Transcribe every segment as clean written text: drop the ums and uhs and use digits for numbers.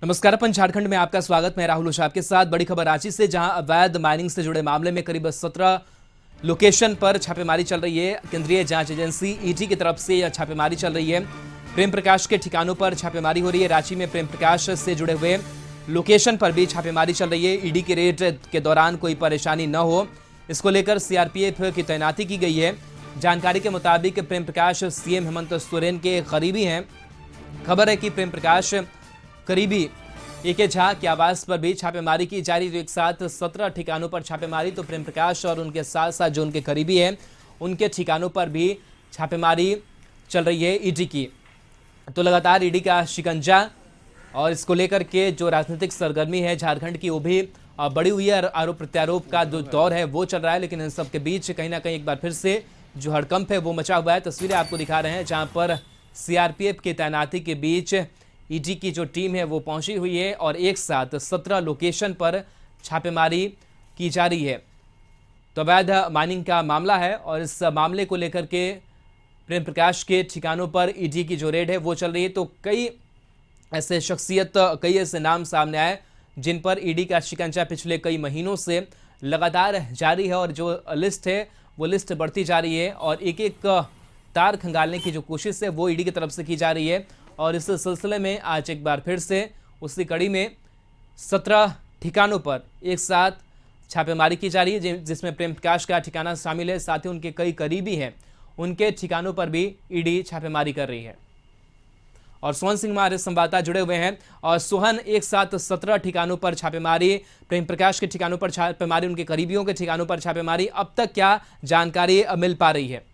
नमस्कार। अपन झारखंड में आपका स्वागत। मैं राहुल उषा आपके साथ। बड़ी खबर रांची से, जहां अवैध माइनिंग से जुड़े मामले में करीब 17 लोकेशन पर छापेमारी चल रही है। केंद्रीय जांच एजेंसी ईडी की तरफ से यह छापेमारी चल रही है। प्रेम प्रकाश के ठिकानों पर छापेमारी हो रही है। रांची में प्रेम प्रकाश से जुड़े हुए लोकेशन पर भी छापेमारी चल रही है। ईडी के रेड के दौरान कोई परेशानी न हो, इसको लेकर सीआरपीएफ की तैनाती की गई है। जानकारी के मुताबिक प्रेम प्रकाश सीएम हेमंत सोरेन के करीबी हैं। खबर है कि प्रेम प्रकाश करीबी ए.के. झा के आवास पर भी छापेमारी की जा रही। तो एक साथ 17 ठिकानों पर छापेमारी। तो प्रेम प्रकाश और उनके साथ साथ जो उनके करीबी हैं, उनके ठिकानों पर भी छापेमारी चल रही है ईडी की। तो लगातार ईडी का शिकंजा और इसको लेकर के जो राजनीतिक सरगर्मी है झारखंड की, वो भी बढ़ी हुई है। आरोप प्रत्यारोप का जो दौर है वो चल रहा है, लेकिन इन सब के बीच कहीं ना कहीं एक बार फिर से जो हड़कंप है वो मचा हुआ है। तस्वीरें आपको दिखा रहे हैं, जहां पर सीआरपीएफ की तैनाती के बीच ईडी की जो टीम है वो पहुंची हुई है और एक साथ 17 लोकेशन पर छापेमारी की जा रही है। तो अवैध माइनिंग का मामला है और इस मामले को लेकर के प्रेम प्रकाश के ठिकानों पर ईडी की जो रेड है वो चल रही है। तो कई ऐसे शख्सियत, कई ऐसे नाम सामने आए जिन पर ईडी का शिकंजा पिछले कई महीनों से लगातार जारी है और जो लिस्ट है वो लिस्ट बढ़ती जा रही है और एक एक तार खंगालने की जो कोशिश है वो ईडी की तरफ से की जा रही है। और इस सिलसिले में आज एक बार फिर से उसी कड़ी में 17 ठिकानों पर एक साथ छापेमारी की जा रही है, जिसमें प्रेम प्रकाश का ठिकाना शामिल है। साथ ही उनके कई करीबी हैं, उनके ठिकानों पर भी ईडी छापेमारी कर रही है। और सोहन सिंह हमारे संवाददाता जुड़े हुए हैं। और सोहन, एक साथ 17 ठिकानों पर छापेमारी, प्रेम प्रकाश के ठिकानों पर छापेमारी, उनके करीबियों के ठिकानों पर छापेमारी, अब तक क्या जानकारी मिल पा रही है?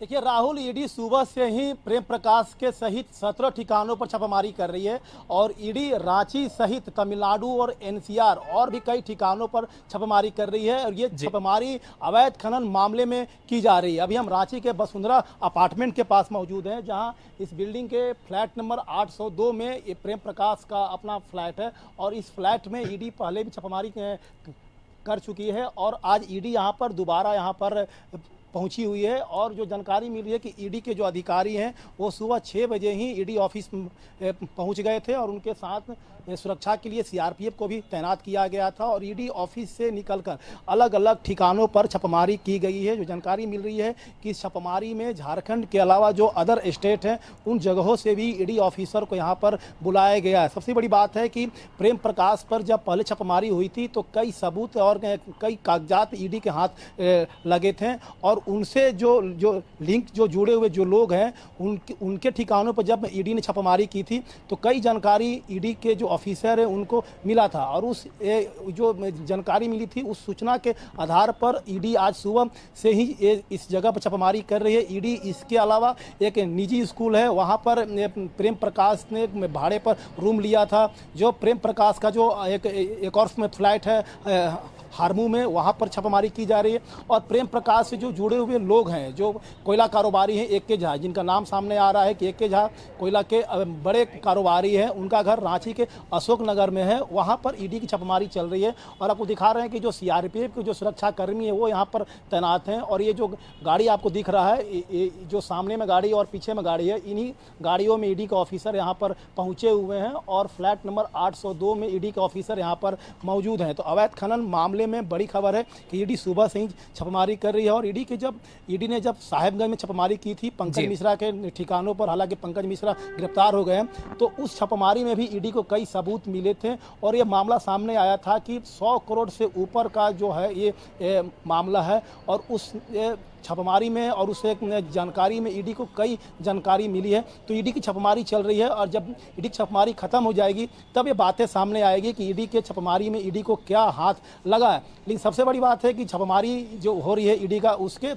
देखिए राहुल, ईडी सुबह से ही प्रेम प्रकाश के सहित 17 ठिकानों पर छापेमारी कर रही है और ईडी रांची सहित तमिलनाडु और एनसीआर और भी कई ठिकानों पर छापेमारी कर रही है। और ये छापेमारी अवैध खनन मामले में की जा रही है। अभी हम रांची के वसुंधरा अपार्टमेंट के पास मौजूद हैं, जहां इस बिल्डिंग के फ्लैट नंबर 802 में ये प्रेम प्रकाश का अपना फ्लैट है और इस फ्लैट में ईडी पहले भी छापेमारी कर चुकी है और आज ईडी यहाँ पर दोबारा यहाँ पर पहुंची हुई है। और जो जानकारी मिली है कि ईडी के जो अधिकारी हैं वो सुबह 6 बजे ही ईडी ऑफिस पहुंच गए थे और उनके साथ सुरक्षा के लिए सीआरपीएफ को भी तैनात किया गया था और ईडी ऑफिस से निकलकर अलग अलग ठिकानों पर छापेमारी की गई है। जो जानकारी मिल रही है कि इस छापेमारी में झारखंड के अलावा जो अदर स्टेट हैं उन जगहों से भी ईडी ऑफिसर को यहाँ पर बुलाया गया है। सबसे बड़ी बात है कि प्रेम प्रकाश पर जब पहले छापेमारी हुई थी तो कई सबूत और कई कागजात ईडी के हाथ लगे थे और उनसे जो लिंक जो जुड़े हुए जो लोग हैं उनके ठिकानों पर जब ईडी ने छापेमारी की थी तो कई जानकारी ईडी के जो ऑफिसर है उनको मिला था और उस जो जानकारी मिली थी उस सूचना के आधार पर ईडी आज सुबह से ही इस जगह पर छापेमारी कर रही है। ईडी इसके अलावा एक निजी स्कूल है, वहाँ पर प्रेम प्रकाश ने भाड़े पर रूम लिया था। जो प्रेम प्रकाश का जो एक और फ्लैट है हारमू में, वहाँ पर छापेमारी की जा रही है। और प्रेम प्रकाश से जो जुड़े हुए लोग हैं, जो कोयला कारोबारी हैं ए.के. झा, जिनका नाम सामने आ रहा है कि ए.के. झा कोयला के बड़े कारोबारी हैं, उनका घर रांची के अशोक नगर में है, वहाँ पर ईडी की छापेमारी चल रही है। और आपको दिखा रहे हैं कि जो सीआरपीएफ के जो सुरक्षा कर्मी है वो यहाँ पर तैनात हैं। और ये जो गाड़ी आपको दिख रहा है, जो सामने में गाड़ी और पीछे में गाड़ी है, इन्हीं गाड़ियों में ईडी के ऑफिसर यहाँ पर पहुँचे हुए हैं और फ्लैट नंबर 802 में ईडी के ऑफिसर यहाँ पर मौजूद हैं। तो अवैध खनन मामले में बड़ी खबर है कि ईडी सुबह से ही छापेमारी कर रही है। और ईडी ने जब साहेबगंज में छापेमारी की थी पंकज मिश्रा के ठिकानों पर, हालांकि पंकज मिश्रा गिरफ्तार हो गए हैं, तो उस छापेमारी में भी ईडी को कई सबूत मिले थे और ये मामला सामने आया था कि 100 करोड़ से ऊपर का जो है ये मामला है। और उस छापेमारी में और उस जानकारी में ईडी को कई जानकारी मिली है। तो ईडी की छापेमारी चल रही है और जब ईडी की छापेमारी खत्म हो जाएगी तब ये बातें सामने आएगी कि ईडी के छापेमारी में ईडी को क्या हाथ लगा है। लेकिन सबसे बड़ी बात है कि छापेमारी जो हो रही है ईडी का, उसके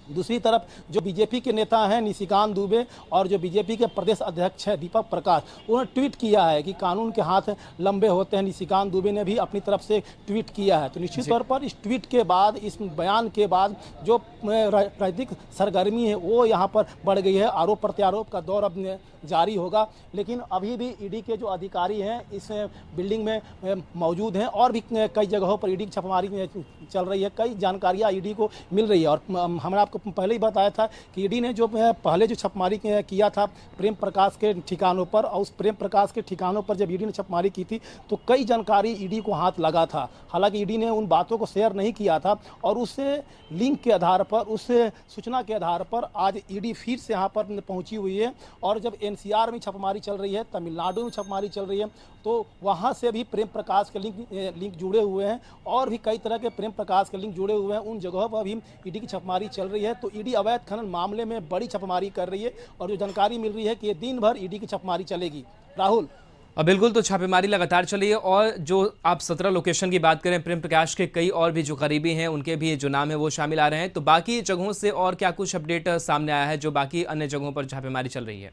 दूसरी तरफ जो बीजेपी के नेता हैं निशिकांत दुबे और जो बीजेपी के प्रदेश अध्यक्ष हैं दीपक प्रकाश, उन्होंने ट्वीट किया है कि कानून के हाथ लंबे होते हैं। निशिकांत दुबे ने भी अपनी तरफ से ट्वीट किया है। तो निश्चित तौर पर इस ट्वीट के बाद, इस बयान के बाद जो राजनीतिक सरगर्मी है वो यहाँ पर बढ़ गई है। आरोप प्रत्यारोप का दौर अब जारी होगा, लेकिन अभी भी ईडी के जो अधिकारी हैं इस बिल्डिंग में मौजूद हैं और भी कई जगहों पर ईडी की छापेमारी चल रही है। कई जानकारियाँ ईडी को मिल रही है और हमने आपको आपको पहले ही बताया था कि ईडी ने जो पहले जो छापेमारी किया था प्रेम प्रकाश के ठिकानों पर, और उस प्रेम प्रकाश के ठिकानों पर जब ईडी ने छापेमारी की थी तो कई जानकारी ईडी को हाथ लगा था। हालांकि ईडी ने उन बातों को शेयर नहीं किया था, और उस लिंक के आधार पर, उस सूचना के आधार पर आज ईडी फिर से यहाँ पर पहुंची हुई है। और जब एनसीआर में छापेमारी चल रही है, तमिलनाडु में छापेमारी चल रही है, तो वहाँ से भी प्रेम प्रकाश के लिंक जुड़े हुए हैं, और भी कई तरह के प्रेम प्रकाश के लिंक जुड़े हुए हैं। उन जगहों पर भी ईडी की छापेमारी चल रही है। तो ईडी अवैध खनन मामले में बड़ी छापेमारी कर रही है, और जो जानकारी मिल रही है कि ये दिन भर ईडी की छापेमारी चलेगी। राहुल, बिल्कुल, तो छापेमारी लगातार चली है। और जो आप 17 लोकेशन की बात करें, प्रेम प्रकाश के कई और भी जो करीबी हैं उनके भी जो नाम है वो शामिल आ रहे हैं। तो बाकी जगहों से और क्या कुछ अपडेट सामने आया है जो बाकी अन्य जगहों पर छापेमारी चल रही है?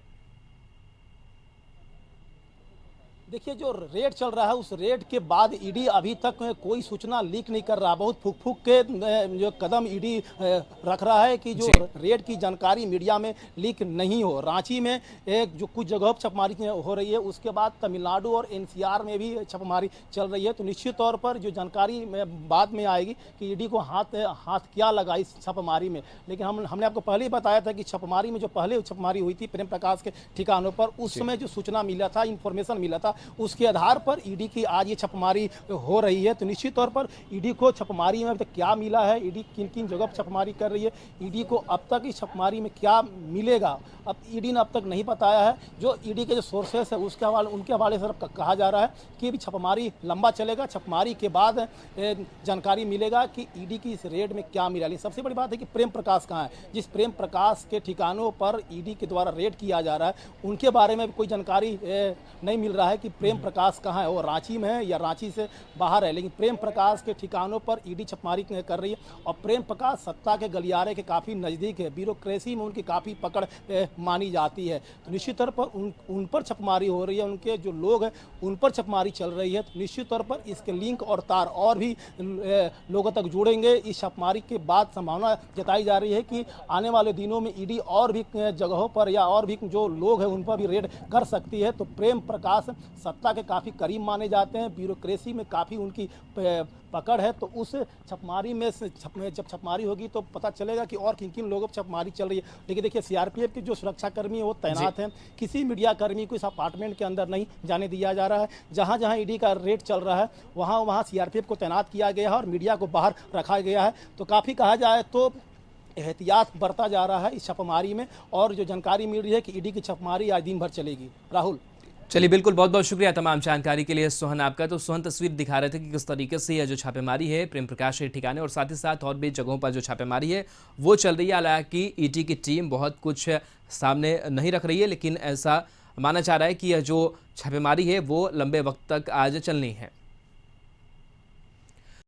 देखिए, जो रेड चल रहा है उस रेड के बाद ईडी अभी तक कोई सूचना लीक नहीं कर रहा। बहुत फूक फूक के जो कदम ईडी रख रहा है कि जो रेड की जानकारी मीडिया में लीक नहीं हो। रांची में एक जो कुछ जगहों पर छापेमारी हो रही है, उसके बाद तमिलनाडु और एनसीआर में भी छापेमारी चल रही है। तो निश्चित तौर पर जो जानकारी बाद में आएगी कि ईडी को हाथ क्या लगा इस छापेमारी में। लेकिन हमने आपको पहले ही बताया था कि छापेमारी में जो पहले छापेमारी हुई थी प्रेम प्रकाश के ठिकानों पर, उस समय जो सूचना मिला था, इंफॉर्मेशन मिला था, उसके आधार पर ईडी की आज ये छापेमारी हो रही है। तो निश्चित तौर पर ईडी को छापेमारी में अब तक क्या मिला है, ईडी किन किन जगह पर छापेमारी कर रही है, ईडी को अब तक इस छापेमारी में क्या मिलेगा, अब ईडी ने अब तक नहीं बताया है। जो ईडी के जो सोर्सेस है उनके हवाले से कहा जा रहा है कि अभी छापेमारी लंबा चलेगा, छापेमारी के बाद जानकारी मिलेगा कि ईडी की इस रेड में क्या मिला। लेकिन सबसे बड़ी बात है कि प्रेम प्रकाश कहाँ है। जिस प्रेम प्रकाश के ठिकानों पर ईडी के द्वारा रेड किया जा रहा है, उनके बारे में कोई जानकारी नहीं मिल रहा है कि प्रेम प्रकाश कहाँ है, वो रांची में है या रांची से बाहर है। लेकिन प्रेम प्रकाश के ठिकानों पर ईडी छापेमारी कर रही है, और प्रेम प्रकाश सत्ता के गलियारे के काफ़ी नज़दीक है, ब्यूरोक्रेसी में उनकी काफ़ी पकड़ मानी जाती है। तो निश्चित तौर पर उन पर छापेमारी हो रही है, उनके जो लोग हैं उन पर छापेमारी चल रही है। तो निश्चित तौर पर इसके लिंक और तार और भी लोगों तक जुड़ेंगे। इस छापेमारी के बाद संभावना जताई जा रही है कि आने वाले दिनों में ईडी और भी जगहों पर या और भी जो लोग हैं उन पर भी रेड कर सकती है। तो प्रेम प्रकाश सत्ता के काफ़ी करीब माने जाते हैं, ब्यूरोक्रेसी में काफ़ी उनकी पकड़ है। तो उस छापेमारी में जब छापेमारी होगी तो पता चलेगा कि और किन किन लोगों पर छापेमारी चल रही है। लेकिन देखिए, सीआरपीएफ के जो सुरक्षाकर्मी है वो तैनात हैं, किसी मीडिया कर्मी को इस अपार्टमेंट के अंदर नहीं जाने दिया जा रहा है। जहाँ जहाँ ईडी का रेड चल रहा है वहाँ सीआरपीएफ को तैनात किया गया है और मीडिया को बाहर रखा गया है। तो काफ़ी कहा जाए तो एहतियात बरता जा रहा है इस छापेमारी में, और जो जानकारी मिल रही है कि ईडी की छापेमारी आज दिन भर चलेगी। राहुल, चलिए, बिल्कुल, बहुत बहुत शुक्रिया तमाम जानकारी के लिए सोहन आपका। तो सोहन तस्वीर दिखा रहे थे कि किस तरीके से यह जो छापेमारी है प्रेम प्रकाश के ठिकाने और साथ ही साथ और भी जगहों पर जो छापेमारी है वो चल रही है। हालांकि ईडी की टीम बहुत कुछ सामने नहीं रख रही है, लेकिन ऐसा माना जा रहा है कि यह जो छापेमारी है वो लंबे वक्त तक आज चलनी है।